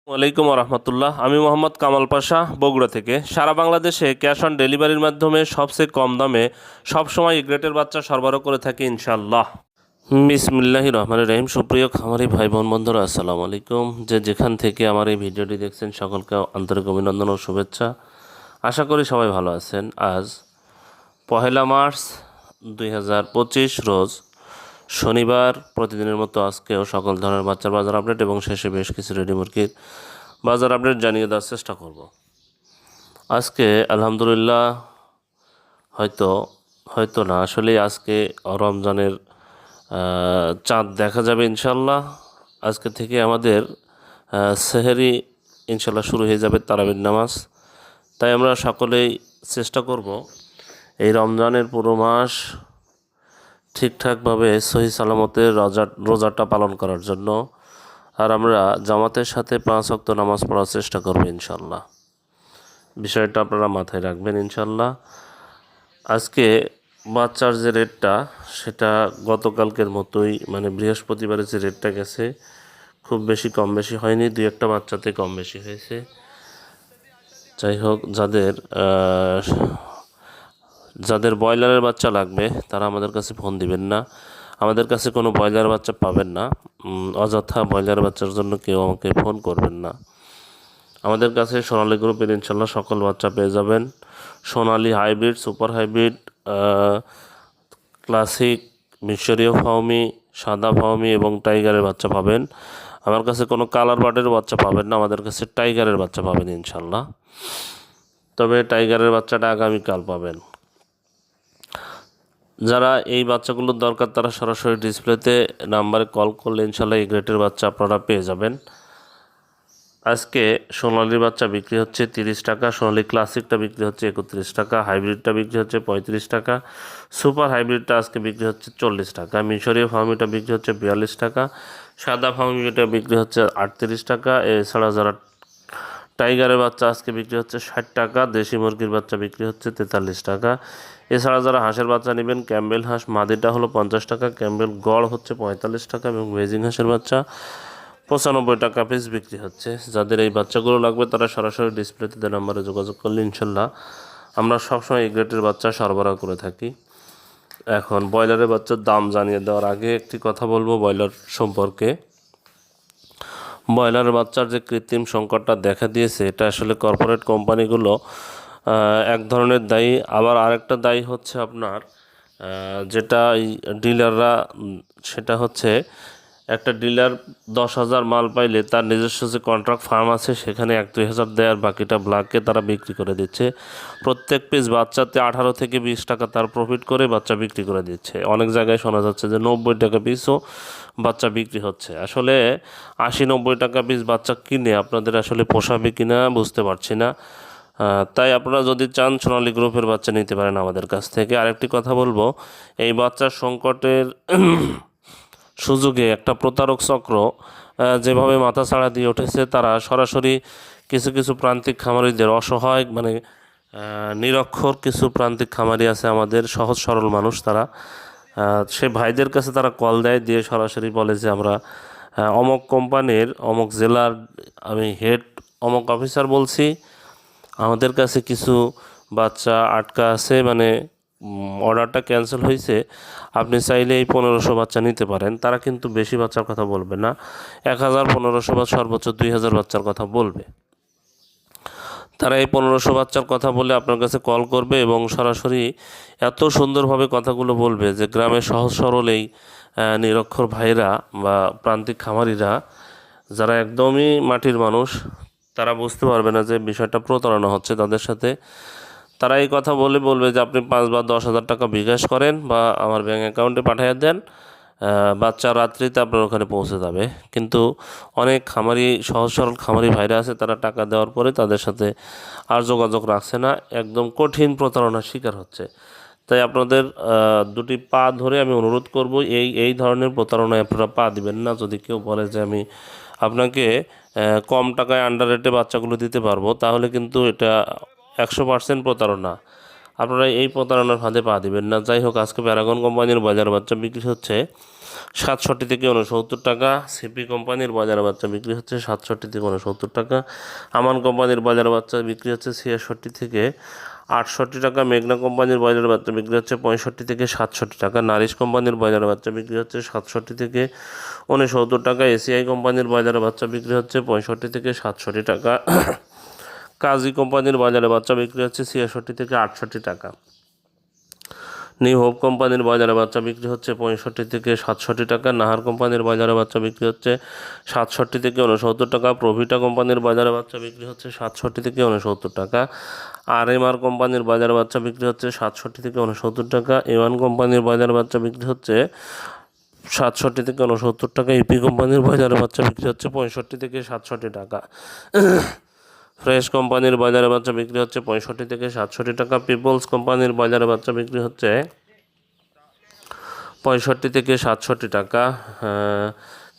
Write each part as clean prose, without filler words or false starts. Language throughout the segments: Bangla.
ওয়ালাইকুম রহমতুল্লাহ। আমি মোহাম্মদ কামাল পাশা, বগুড়া থেকে। সারা বাংলাদেশে ক্যাশ অন ডেলিভারির মাধ্যমে সবচেয়ে কম দামে সবসময় গ্রেটের বাচ্চা সরবরাহ করে থাকি ইনশাল্লাহ। বিসমিল্লাহির রহমানির রহিম। সুপ্রিয় খামারি ভাই বোন বন্ধুরা, আসসালামু আলাইকুম। যেখান থেকে আমার এই ভিডিওটি দেখছেন সকলকে আন্তরিক অভিনন্দন ও শুভেচ্ছা। আশা করি সবাই ভালো আছেন। আজ 1 মার্চ 2025 রোজ শনিবার। প্রতিদিনের মতো আজকেও সকল ধরনের বাচ্চার বাজার আপডেট এবং শেষে বেশ কিছু রেডি মুরগির বাজার আপডেট জানিয়ে দেওয়ার চেষ্টা করব। আজকে আলহামদুলিল্লাহ হয়তো হয়তো না আসলেই আজকে রমজানের চাঁদ দেখা যাবে ইনশাল্লাহ। আজকে থেকে আমাদের সেহরি ইনশাল্লাহ শুরু হয়ে যাবে, তারাবির নামাজ। তাই আমরা সকলেই চেষ্টা করব এই রমজানের পুরো মাস ঠিকঠাকভাবে সহি সালামতে রোজাটা পালন করার জন্য। আর আমরা জামাতের সাথে 5 ওয়াক্ত নামাজ পড়ার চেষ্টা করব ইনশাল্লাহ। বিষয়টা আপনারা মাথায় রাখবেন ইনশাল্লাহ। আজকে বাচ্চার যে রেটটা, সেটা গতকালকের মতোই, মানে বৃহস্পতিবারে যে রেটটা গেছে, খুব বেশি কম বেশি হয়নি, 2-1টা বাচ্চাতে কম বেশি হয়েছে। যাই হোক, যাদের ব্রয়লারের বাচ্চা লাগবে তারা আমাদের কাছে ফোন দিবেন না। আমাদের কাছে কোনো ব্রয়লার বাচ্চা পাবেন না। অযথা ব্রয়লার বাচ্চার জন্য কেউ আমাকে ফোন করবেন না। আমাদের কাছে সোনালী গ্রুপের ইনশাল্লাহ সকল বাচ্চা পেয়ে যাবেন। সোনালী হাইব্রিড, সুপার হাইব্রিড, ক্লাসিক, মিশরীয় ফাউমি, সাদা ফাউমি এবং টাইগারের বাচ্চা পাবেন। আমার কাছে কোনো কালার বার্ডের বাচ্চা পাবেন না, আমাদের কাছে টাইগারের বাচ্চা পাবেন ইনশাল্লাহ। তবে টাইগারের বাচ্চাটা আগামীকাল পাবেন। যারা এই বাচ্চাগুলোর দরকার তারা সরাসরি ডিসপ্লেতে নাম্বারে কল করলে ইনশাল্লাহ এই গ্রেটের বাচ্চা আপনারা পেয়ে যাবেন। আজকে সোনালির বাচ্চা বিক্রি হচ্ছে 30 টাকা, সোনালি ক্লাসিকটা বিক্রি হচ্ছে 31 টাকা, হাইব্রিডটা বিক্রি হচ্ছে 35 টাকা, সুপার হাইব্রিডটা আজকে বিক্রি হচ্ছে 40 টাকা, মিশরীয় ফার্মিটা বিক্রি হচ্ছে 42 টাকা, সাদা ফার্মিটা বিক্রি হচ্ছে 38 টাকা। এছাড়া যারা টাইগারের বাচ্চা আজকে বিক্রি হচ্ছে 60 টাকা, দেশি মুরগির বাচ্চা বিক্রি হচ্ছে 43 টাকা। এছাড়া যারা হাঁসের বাচ্চা নেবেন, ক্যাম্বেল হাঁস মাদিটা হলো 50 টাকা, ক্যাম্বেল গড় হচ্ছে 45 টাকা এবং বেজিং হাঁসের বাচ্চা 95 টাকা পিস বিক্রি হচ্ছে। যাদের এই বাচ্চাগুলো লাগবে তারা সরাসরি ডিসপ্লেতে নাম্বারে যোগাযোগ করলে ইনশাল্লাহ আমরা সবসময় এই গ্রেটের বাচ্চা সরবরাহ করে থাকি। এখন ব্রয়লারের বাচ্চার দাম জানিয়ে দেওয়ার আগে একটি কথা বলবো ব্রয়লার সম্পর্কে। ব্রয়লারের বাচ্চার যে কৃত্রিম সংকটটা দেখা দিয়েছে, এটা আসলে কর্পোরেট কোম্পানিগুলো এক ধরনের দায়ী। আবার আরেকটা দায়ী হচ্ছে আপনার যেটা ডিলাররা, সেটা হচ্ছে একটা ডিলার 10,000 মাল পাইলে তার নিজস্ব যে কন্ট্রাক্ট ফার্ম আছে সেখানে 1-2 হাজার দেয়, আর বাকিটা ব্ল্যাকে তারা বিক্রি করে দিচ্ছে। প্রত্যেক পিস বাচ্চাতে 18 থেকে 20 টাকা তার প্রফিট করে বাচ্চা বিক্রি করে দিচ্ছে। অনেক জায়গায় শোনা যাচ্ছে যে 90 টাকা পিসও বাচ্চা বিক্রি হচ্ছে। আসলে 80-90 টাকা পিস বাচ্চা কিনে আপনাদের আসলে পোষাবে কিনা বুঝতে পারছি না। তাই আপনারা যদি চান সোনালী গ্রুপের বাচ্চা নিতে পারেন আমাদের কাছ থেকে। আরেকটি কথা বলবো, এই বাচ্চার সংকটের সুযোগে একটা প্রতারক চক্র যেভাবে মাথা ছাড়া দিয়ে উঠেছে, তারা সরাসরি কিছু কিছু প্রান্তিক খামারিদের অসহায়, মানে নিরক্ষর কিছু প্রান্তিক খামারি আছে আমাদের, সহজ সরল মানুষ, তারা সে ভাইদের কাছে তারা কল দেয়, দিয়ে সরাসরি বলে যে আমরা অমক কোম্পানির অমক জেলার আমি হেড অমক অফিসার বলছি, আমাদের কাছে কিছু বাচ্চা আটকা আছে, মানে অর্ডারটা ক্যান্সেল হয়েছে, আপনি চাইলে এই 1500 বাচ্চা নিতে পারেন। তারা কিন্তু বেশি বাচ্চার কথা বলবে না, 1000, 1500 বা সর্বোচ্চ 2000 বাচ্চার কথা বলবে। তারা এই 1500 বাচ্চার কথা বলে আপনার কাছে কল করবে এবং সরাসরি এত সুন্দরভাবে কথাগুলো বলবে যে গ্রামের সহজ সরল এই নিরক্ষর ভাইরা বা প্রান্তিক খামারিরা, যারা একদমই মাটির মানুষ, তারা বুঝতে পারবে না যে বিষয়টা প্রতারণা হচ্ছে তাদের সাথে। তারা এই কথা বলবে যে আপনি 5 বা 10 হাজার টাকা বিকাশ করেন বা আমার ব্যাঙ্ক অ্যাকাউন্টে পাঠিয়ে দেন, বাচ্চা রাত্রিতে আপনার ওখানে পৌঁছে যাবে। কিন্তু অনেক খামারি, সহজ সরল খামারি ভাইরা আছে, তারা টাকা দেওয়ার পরে তাদের সাথে আর যোগাযোগ রাখছে না, একদম কঠিন প্রতারণার শিকার হচ্ছে। তাই আপনাদের দুটি পা ধরে আমি অনুরোধ করব, এই ধরনের প্রতারণায় আপনারা পা দিবেন না। যদি কেউ বলে যে আমি আপনাকে কম টাকায় আন্ডার রেটে বাচ্চাগুলো দিতে পারবো, তাহলে কিন্তু এটা 100% প্রতারণা। আপনারা এই প্রতারণার ফাঁদে পা দিবেন না। যাই হোক, আজকে প্যারাগন কোম্পানির বাজার বাচ্চা বিক্রি হচ্ছে 67 থেকে 69 টাকা। সিপি কোম্পানির বাজারে বাচ্চা বিক্রি হচ্ছে 67 থেকে 69 টাকা। আমান কোম্পানির বাজারে বাচ্চা বিক্রি হচ্ছে 66 থেকে 68 টাকা। মেঘনা কোম্পানির বাজারে বাচ্চা বিক্রি হচ্ছে 65 থেকে 67 টাকা। নারিশ কোম্পানির বাজারে বাচ্চা বিক্রি হচ্ছে 67 থেকে 69 টাকা। এসিআই কোম্পানির বাজারে বাচ্চা বিক্রি হচ্ছে 65 থেকে 67 টাকা। কাজী কোম্পানির বাজারে বাচ্চা বিক্রি হচ্ছে 66 থেকে 68 টাকা। নিউ হোপ কোম্পানির বাজারে বাচ্চা বিক্রি হচ্ছে 65 থেকে 67 টাকা। নাহার কোম্পানির বাজারে বাচ্চা বিক্রি হচ্ছে 67 থেকে 69 টাকা। প্রভিটা কোম্পানির বাজারে বাচ্চা বিক্রি হচ্ছে 67 থেকে 69 টাকা। আরএমআর কোম্পানির বাজারে বাচ্চা বিক্রি হচ্ছে 67 থেকে 69 টাকা। এওয়ান কোম্পানির বাজারে বাচ্চা বিক্রি হচ্ছে 67 থেকে 69 টাকা। ইপি কোম্পানির বাজারে বাচ্চা বিক্রি হচ্ছে 65 থেকে 67 টাকা। ফ্রেশ কোম্পানির বাজারে বাচ্চা বিক্রি হচ্ছে 65 থেকে 67 টাকা। পিপলস কোম্পানির বাজারে বাচ্চা বিক্রি হচ্ছে 65 থেকে 67 টাকা।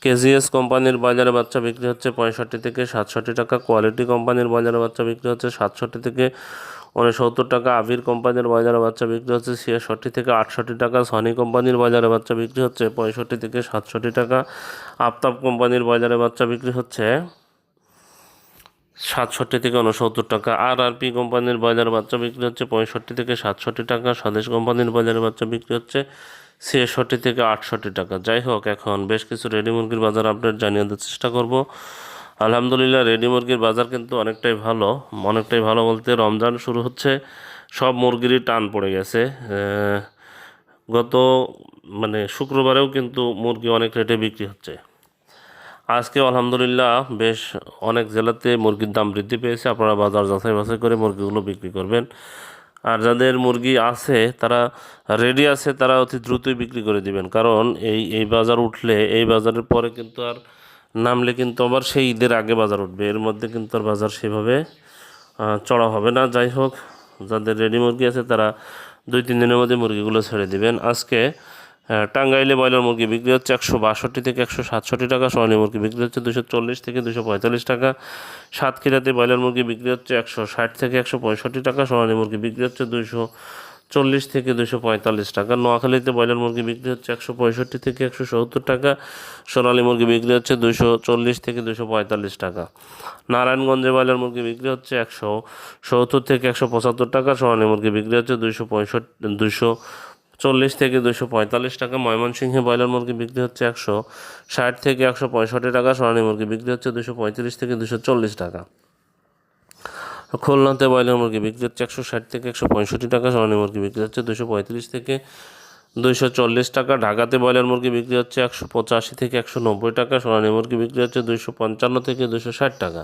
কেজিএস কোম্পানির বাজারে বাচ্চা বিক্রি হচ্ছে 65 থেকে 67 টাকা। কোয়ালিটি কোম্পানির বাজারে বাচ্চা বিক্রি হচ্ছে 67 থেকে 69 টাকা। আবির কোম্পানির বাজারে বাচ্চা বিক্রি হচ্ছে 66 থেকে 68 টাকা। সনি কোম্পানির বাজারে বাচ্চা বিক্রি হচ্ছে 65 থেকে 67 টাকা। আফতাব কোম্পানির বাজারে বাচ্চা বিক্রি হচ্ছে 67 থেকে 69 টাকা। আরআরপি কোম্পানির বাজারে বাচ্চা বিক্রি হচ্ছে 65 থেকে 67 টাকা। স্বদেশ কোম্পানির বাজারে বাচ্চা বিক্রি হচ্ছে 66 থেকে 68 টাকা। যাই হোক, এখন বেশ কিছু রেডি মুরগির বাজার আপডেট জানিয়ে দেওয়ার চেষ্টা করব। আলহামদুলিল্লাহ, রেডি মুরগির বাজার কিন্তু অনেকটাই ভালো বলতে রমজান শুরু হচ্ছে, সব মুরগিরই টান পড়ে গেছে। গত শুক্রবারেও কিন্তু মুরগি অনেক রেটে বিক্রি হচ্ছে। আজকে আলহামদুলিল্লাহ বেশ অনেক জেলাতে মুরগির দাম বৃদ্ধি পেয়েছে। আপনারা বাজার যাচাই করে মুরগিগুলো বিক্রি করবেন। আর যাদের মুরগি আছে, তারা রেডি আছে, তারা অতি দ্রুতই বিক্রি করে দিবেন। কারণ এই বাজার উঠলে, এই বাজারের পরে কিন্তু আর নামলে কিন্তু আবার সেই ঈদের আগে বাজার উঠবে। এর মধ্যে কিন্তু আর বাজার সেভাবে চড়া হবে না। যাই হোক, যাদের রেডি মুরগি আছে তারা 2-3 দিনের মধ্যে মুরগিগুলো ছেড়ে দিবেন। আজকে টাঙ্গাইলে ব্রয়লার মুরগি বিক্রি হচ্ছে 162 থেকে 167 টাকা। সোনালী মুরগি বিক্রি হচ্ছে 240 থেকে 245 টাকা। সাতক্ষীরাতে ব্রয়লার মুরগি বিক্রি হচ্ছে 160 থেকে 165 টাকা। সোনালী মুরগি বিক্রি হচ্ছে 240 থেকে 245 টাকা। নোয়াখালীতে ব্রয়লার মুরগি বিক্রি হচ্ছে 165 থেকে 170 টাকা। সোনালী মুরগি বিক্রি হচ্ছে 240 থেকে 245 টাকা। নারায়ণগঞ্জে ব্রয়লার মুরগি বিক্রি হচ্ছে 170 থেকে 175 টাকা। সোনালী মুরগি বিক্রি হচ্ছে 240 থেকে 245 টাকা। ময়মনসিংহে ব্রয়লার মুরগি বিক্রি হচ্ছে 160 থেকে 165 টাকা। সোনালী মুরগি বিক্রি হচ্ছে 235 থেকে 240 টাকা। খুলনাতে ব্রয়লার মুরগি বিক্রি হচ্ছে 160 থেকে 165 টাকা। সোনালী মুরগি বিক্রি হচ্ছে 235 থেকে 240 টাকা। ঢাকাতে ব্রয়লার মুরগি বিক্রি হচ্ছে 185 থেকে 190 টাকা। সোনালী মুরগি বিক্রি হচ্ছে 255 থেকে 260 টাকা।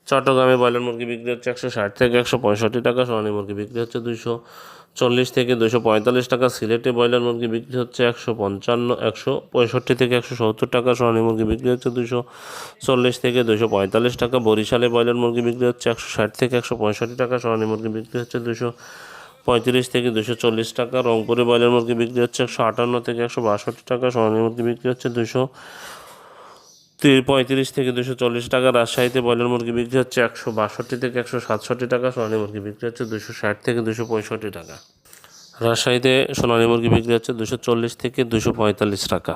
চট্টগ্রামে ব্রয়লার মুরগি বিক্রি হচ্ছে 160 থেকে 165 টাকা। সোনালী মুরগি বিক্রি হচ্ছে 240 থেকে 245 টাকা। সিলেটে ব্রয়লার মুরগি বিক্রি হচ্ছে 165 থেকে 170 টাকা। সোনালী মুরগি বিক্রি হচ্ছে 240 থেকে 245 টাকা। বরিশালে ব্রয়লার মুরগি বিক্রি হচ্ছে 160 থেকে 165 টাকা। সোনালী মুরগি বিক্রি হচ্ছে 235 থেকে 240 টাকা। রংপুরে ব্রয়লার মুরগি বিক্রি হচ্ছে 158 থেকে 162 টাকা। সোনালী মুরগি বিক্রি হচ্ছে 235 থেকে 240 টাকা। রাজশাহীতে ব্রয়লার মুরগি বিক্রি হচ্ছে 162 থেকে 167 টাকা। সোনালী মুরগি বিক্রি হচ্ছে 260 থেকে 265 টাকা। রাজশাহীতে সোনালী মুরগি বিক্রি হচ্ছে 240 থেকে 245 টাকা।